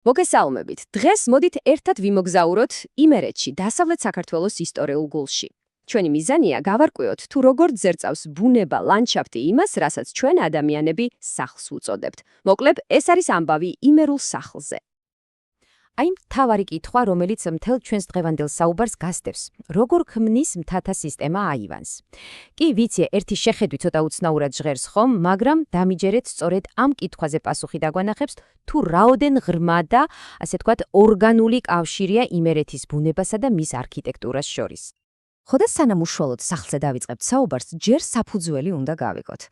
მოგესალმებით. დღეს მოდით ერთად ვიმოგზაუროთ იმერეთში, დასავლეთ საქართველოს ისტორიულ გულში. ჩვენი მიზანია გავარკვიოთ, თუ როგორ ძერწავს ბუნება, ლანდშაფტი იმას, რასაც ჩვენ ადამიანები სახლს ვუწოდებთ. მოკლედ, ეს არის ამბავი იმერულ სახლზე. აი მთავარი კითხვა, რომელიც მთელ ჩვენს დღევანდელ საუბარს გასდევს. როგორ ქმნის მთათა სისტემა აივანს? კი, ვიცი, ერთი შეხედვით ცოტა უცნაურად ჟღერს ხომ, მაგრამ დამიჯერეთ სწორედ ამ კითხვაზე პასუხი დაგვანახებს, თუ რაოდენ ღრმა და, ასე ვთქვათ, ორგანული კავშირია იმერეთის ბუნებასა და მის არქიტექტურას შორის. ხოდა სანამ უშუალოდ სახლზე დავიწყებთ საუბარს, ჯერ საფუძველი უნდა გავიგოთ.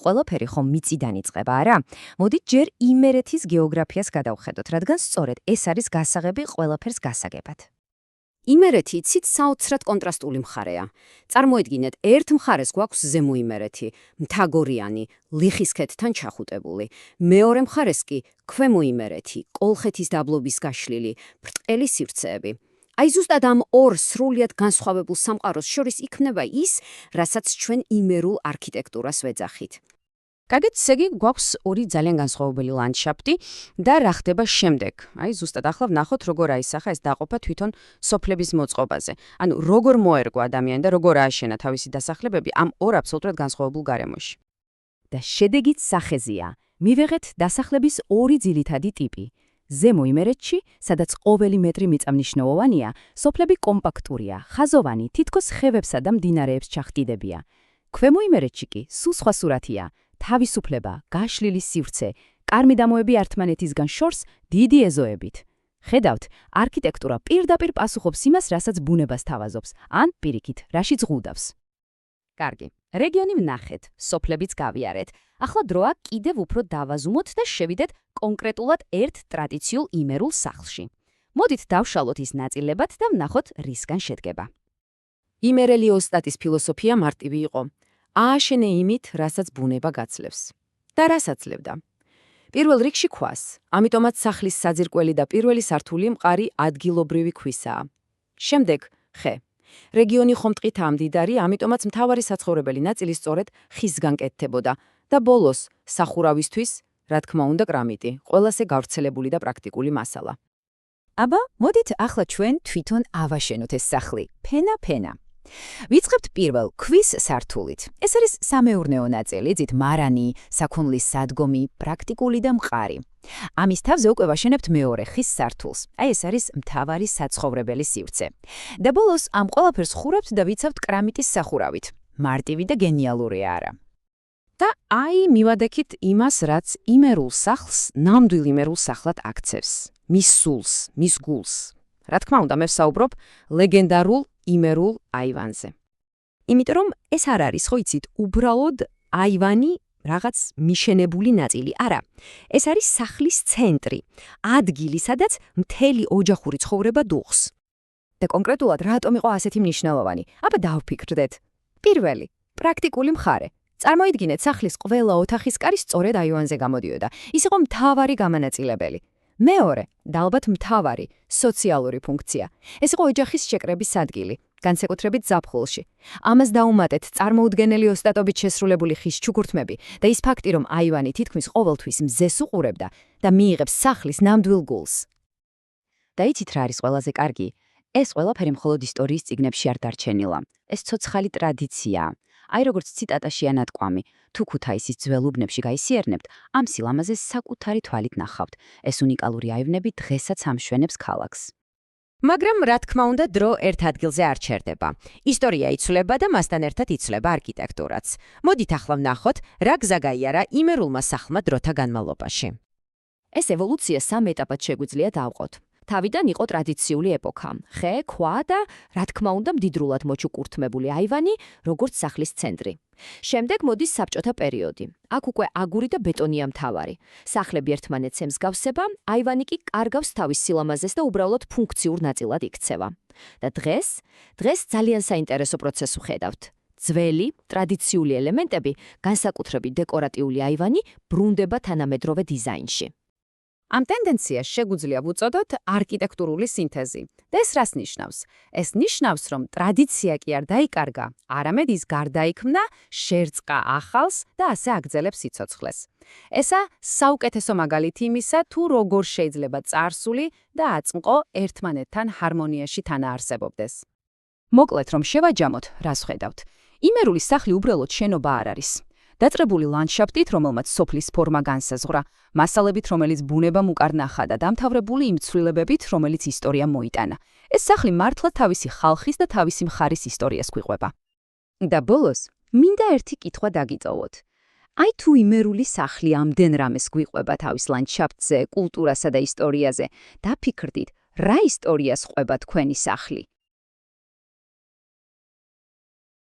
ყველაფერი ხომ მიწიდან იწყება, არა? მოდით ჯერ იმერეთის გეოგრაფიას გადავხედოთ, რადგან სწორედ ეს არის გასაღები ყველაფერს გასაგებად. იმერეთი იცით საოცრად კონტრასტული მხარეა. წარმოიდგინეთ, ერთ მხარეს გვაქვს ზემო იმერეთი, მთაგორიანი, ლიხის ქედთან ჩახუტებული. მეორე მხარეს კი ქვემო იმერეთი, კოლხეთის დაბლობის გაშლილი, ბრტყელი სივრცეები. აი ზუსტად ამ ორ სრულიად განსხვავებულ სამყაროს შორის იქმნება ის, რასაც ჩვენ იმერულ არქიტექტურას ვეძახით. კარგით, ესე გვაქვს ორი ძალიან განსხვავებული ლანდშაფტი და რა ხდება შემდეგ. აი ზუსტად ახლა ვნახოთ, როგორ აისახა ეს დაყოფა თვითონ სოფლების მოწყობაზე. ანუ როგორ მოერგვა ადამიანი და როგორ ააშენა თავისი დასახლებები ამ ორ აბსოლუტურად განსხვავებულ გარემოში. და შედეგიც სახეზეა. მივიღეთ დასახლების ორი ძირითადი ტიპი. ზემო იმერეთში, სადაც ყოველი მეტრი მიწამნიშნულოვანია, სოფლები კომპაქტურია, ხაზოვანი, თითქოს ხევებსა და მდინარეებს ჩახტიდებია. ქვემო იმერეთში კი სულ სხვა სურათია. თავისუფლება, გაშლილი სივრცე, კარმიდამოები ერთმანეთისგან შორს დიდი ეზოებით. ხედავთ, არქიტექტურა პირდაპირ პასუხობს იმას, რასაც ბუნება სთავაზობს, ან პირიქით, რაშიც ღუდავს. კარგი, რეგიონი ვნახეთ, სოფლებიც გავიარეთ. ახლა დროა კიდევ უფრო დავაზუმოთ და შევიდეთ კონკრეტულად ერთ ტრადიციულ იმერულ სახლში. მოდით დავშალოთ ის ნაწილებად და ვნახოთ რისგან შედგება. იმერელი ოსტატის ფილოსოფია მარტივი იყო. ააშენე იმით, რასაც ბუნება გაცლევს. და რას აცლებდა? პირველ რიგში ქვას, ამიტომაც სახლის საძირკველი და პირველი სართული მყარი ადგილობრივი ქვისაა. შემდეგ ხე. რეგიონი ხომ ტყითაა მდიდარი, ამიტომაც მთავარი საცხოვრებელი ნაწილი სწორედ ხისგან კეთდებოდა და ბოლოს სახურავისთვის, რა თქმა უნდა, კრამიტი, ყველაზე გავრცელებული და პრაქტიკული მასალა. აბა, მოდით ახლა ჩვენ თვითონ ავაშენოთ ეს სახლი. ფენა. ვიწყებთ პირველ ქვის სართულით. ეს არის სამეურნეო ნაწილი, ძით მარანი, საქონლის სადგომი, პრაქტიკული და მყარი. ამის თავზე უკვე ვაშენებთ მეორე ხის სართულს. აი ეს არის მთავარი საცხოვრებელი სივრცე. და ბოლოს ამ ყველაფერს ხურებთ და ვიცავთ კრამიტის სახურავით. მარტივი და გენიალურია არა. და აი მივადექით იმას, რაც იმერულ სახლს ნამდვილ იმერულ სახლად აქცევს. მის სულს, მის გულს. რა თქმა უნდა, მე ვსაუბრობ ლეგენდარულ იმერულ აივანზე. იმიტომ რომ ეს არ არის, ხო იცით, უბრალოდ აივანი რაღაც მიშენებული ნაწილი. არა, ეს არის სახლის ცენტრი, ადგილი, სადაც მთელი ოჯახური ცხოვრება დუხს. და კონკრეტულად რატომ იყო ასეთი მნიშვნელოვანი? აბა დავფიქრდეთ. პირველი, პრაქტიკული მხარე. წარმოიდგინეთ, სახლის ყველა ოთახის კარი სწორედ აივანზე გამოდიოდა. ის იყო მთავარი გამანაწილებელი. მეორე, და ალბათ მთავარი, სოციალური ფუნქცია. ეს იყო ოჯახის შეკრების ადგილი, განსაკუთრებით ზაფხულში. ამას დაუმატეთ წარმოუდგენელი ოსტატობით შესრულებული ხის ჩუქურთმები და ის ფაქტი, რომ აივანი თითქმის ყოველთვის მზეს უყურებდა და მიიღებს სახლის ნამდვილ გულს. და იცით რა არის ყველაზე კარგი? ეს ყველაფერი მხოლოდ ისტორიის წიგნებში არ დარჩენილა. ეს ცოცხალი ტრადიციაა. აი როგორც ციტატაშია ნათქვამი, თუ ქუთაისის ძველ უბნებში გაისიერნებთ, ამ სილამაზეს საკუთარი თვალით ნახავთ. ეს უნიკალური აივნები დღესაც ამშვენებს ქალაქს. მაგრამ რა თქმა უნდა, დრო ერთ ადგილზე არ ჩერდება. ისტორია იცვლება და მასთან ერთად იცვლება არქიტექტურაც. მოდით ახლა ვნახოთ, რა გზა გაიარა იმერულმა სახლმა დროთა განმავლობაში. ეს ევოლუცია სამ ეტაპად შეგვიძლია დავყოთ. თავიდან იყო ტრადიციული ეპოქა. ხე, ქვა და, რა თქმა უნდა, მდიდრულად მოჩუქურთმებული აივანი, როგორც სახლის ცენტრი. შემდეგ მოდის საბჭოთა პერიოდი. აქ უკვე აგური და ბეტონია მთავარი. სახლები ერთმანეთს ემსგავსება, აივანი კი კარგავს თავის სილამაზეს და უბრალოდ ფუნქციურ ნაწილად იქცევა. და დღეს ძალიან საინტერესო პროცესს ვხედავთ. ძველი, ტრადიციული ელემენტები, განსაკუთრებით დეკორატიული აივანი, ბრუნდება თანამედროვე დიზაინში. ამ ტენდენციას შეგვიძლია ვუწოდოთ არქიტექტურული სინთეზი. და ეს რას ნიშნავს? ეს ნიშნავს, რომ ტრადიცია კი არ დაიკარგა, არამედ ის გარდაიქმნა, შერწყა ახალს და ასე აგრძელებს სიცოცხლეს. ესა საუკეთესო მაგალითი იმისა, თუ როგორ შეიძლება წარსული და აწმყო ერთმანეთთან ჰარმონიაში თანაარსებობდეს. მოკლედ, რომ შევაჯამოთ, რას ხედავთ. იმერული სახლი უბრალოდ შენობა არ არის. დაწყებული ლანდშაფტით, რომელმაც სოფლის ფორმა განსაზღვრა, მასალებით, რომელიც ბუნებამ უკარნახა და დამთავრებული იმ ცვლილებებით, რომელიც ისტორიამ მოიტანა. ეს სახლი მართლა თავისი ხალხის და თავისი მხარის ისტორიას გვიყვება. და ბოლოს, მინდა ერთი კითხვა დაგიტოვოთ. აი თუ იმერული სახლი ამდენ რამეს გვიყვება თავის ლანდშაფტზე, კულტურასა და ისტორიაზე, დაფიქრდით, რა ისტორიას ყვება თქვენი სახლი?